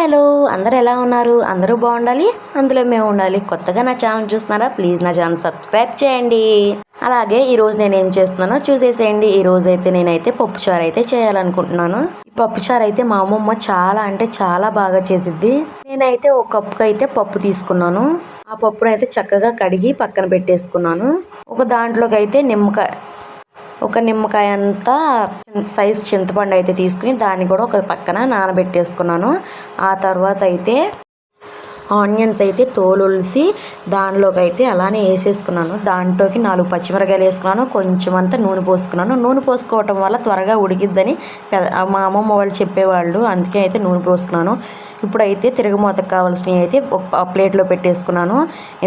Hello అందరూ ఎలా ఉన్నారు? అందరూ బాగుండాలి, అందులో మేము ఉండాలి. కొత్తగా నా ఛానల్ చూస్తున్నారా? ప్లీజ్ నా ఛానల్ సబ్స్క్రైబ్ చేయండి. అలాగే ఈరోజు నేను ఏం చేస్తున్నానో చూసేసేయండి. ఈరోజు అయితే నేనైతే పప్పుచారు అయితే చేయాలనుకుంటున్నాను. ఈ పప్పుచారు అయితే మా అమ్మమ్మ చాలా అంటే చాలా బాగా చేసిద్ది. నేనైతే ఒక కప్పుకి అయితే పప్పు తీసుకున్నాను. ఆ పప్పును అయితే చక్కగా కడిగి పక్కన పెట్టేసుకున్నాను. ఒక దాంట్లోకి అయితే ఒక నిమ్మకాయ అంతా సైజ్ చింతపండు అయితే తీసుకుని దాన్ని కూడా ఒక పక్కన నానబెట్టేసుకున్నాను. ఆ తర్వాత అయితే ఆనియన్స్ అయితే తోలుసి దానిలోకి అయితే అలానే వేసేసుకున్నాను. దాంట్లోకి 4 పచ్చిమిరకాయలు వేసుకున్నాను. కొంచెం అంతా నూనె పోసుకున్నాను. నూనె పోసుకోవటం వల్ల త్వరగా ఉడికిద్దని మా అమ్మమ్మ వాళ్ళు చెప్పేవాళ్ళు. అందుకే అయితే నూనె పోసుకున్నాను. ఇప్పుడైతే తిరగమూతకు కావాల్సినవి అయితే ఒక ప్లేట్లో పెట్టేసుకున్నాను.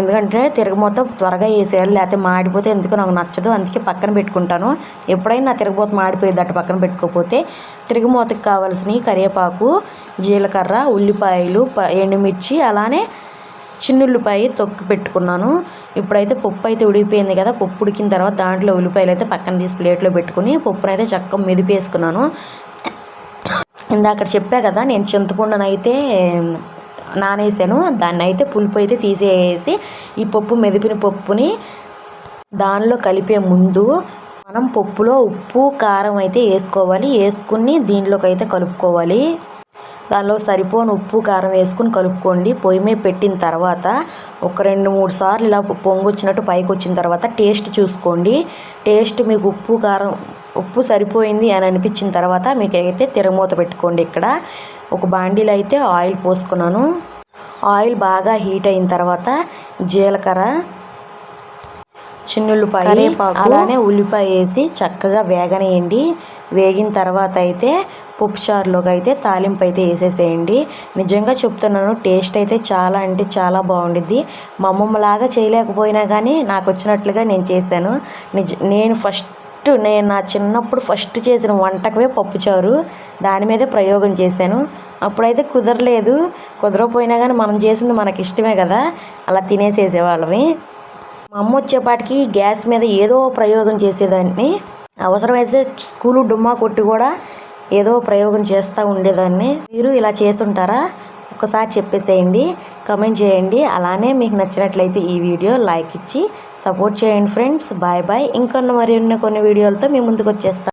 ఎందుకంటే తిరగమూత త్వరగా వేసేయాలి, లేకపోతే మాడిపోతే ఎందుకు నాకు నచ్చదు. అందుకే పక్కన పెట్టుకుంటాను. ఎప్పుడైనా నా తిరగమూత మాడిపోయేది అట్ట పక్కన పెట్టుకోకపోతే. తిరగమూతకు కావాల్సినవి కరివేపాకు, జీలకర్ర, ఉల్లిపాయలు, ఎండుమిర్చి, అలానే చిన్నుల్లిపాయ తొక్కి పెట్టుకున్నాను. ఇప్పుడైతే పప్పు అయితే ఉడికిపోయింది కదా. పప్పు ఉడికిన తర్వాత దాంట్లో ఉల్లిపాయలు అయితే పక్కన తీసి ప్లేట్లో పెట్టుకుని పప్పునైతే చక్కగా మెదిపేసుకున్నాను. ఇందాక చెప్పా కదా, నేను చింతపండును అయితే నానేసాను. దాన్ని అయితే పులుపు అయితే తీసేసి ఈ పప్పు మెదిపిన పప్పుని దానిలో కలిపే ముందు మనం పప్పులో ఉప్పు కారం అయితే వేసుకోవాలి. వేసుకుని దీంట్లోకి అయితే కలుపుకోవాలి. దానిలో సరిపోని ఉప్పు కారం వేసుకుని కలుపుకోండి. పొయ్యి మీద పెట్టిన తర్వాత ఒక 2-3 సార్లు ఇలా పొంగు వచ్చినట్టు పైకి వచ్చిన తర్వాత టేస్ట్ చూసుకోండి. టేస్ట్ మీకు ఉప్పు సరిపోయింది అని అనిపించిన తర్వాత మీకు అయితే తిరగమూత పెట్టుకోండి. ఇక్కడ ఒక బాండీలో అయితే ఆయిల్ పోసుకున్నాను. ఆయిల్ బాగా హీట్ అయిన తర్వాత జీలకర్ర, చిన్నుల్లిపాయ, అలానే ఉల్లిపాయ వేసి చక్కగా వేగనేయండి. వేగిన తర్వాత అయితే పప్పుచారులోకి అయితే తాలింపు అయితే వేసేసేయండి. నిజంగా చెప్తున్నాను, టేస్ట్ అయితే చాలా అంటే చాలా బాగుండిద్ది. మా అమ్మమ్మలాగా చేయలేకపోయినా కానీ నాకు వచ్చినట్లుగా నేను చేశాను. నేను నా చిన్నప్పుడు ఫస్ట్ చేసిన వంటకమే పప్పుచారు. దాని మీదే ప్రయోగం చేశాను. అప్పుడైతే కుదరకపోయినా కానీ మనం చేసింది మనకి ఇష్టమే కదా, అలా తినేసేసేవాళ్ళమి. మా అమ్మ వచ్చేపాటికి గ్యాస్ మీద ఏదో ప్రయోగం చేసేదాన్ని. అవసరమైతే స్కూలు డుమ్మా కొట్టి కూడా ఏదో ప్రయోగం చేస్తూ ఉండేదాన్ని. మీరు ఇలా చేసుంటారా? ఒకసారి చెప్పేసేయండి, కమెంట్ చేయండి. అలానే మీకు నచ్చినట్లయితే ఈ వీడియో లైక్ ఇచ్చి సపోర్ట్ చేయండి ఫ్రెండ్స్. Bye bye. ఇంకొన్ని కొన్ని వీడియోలతో మీ ముందుకు వచ్చేస్తాను.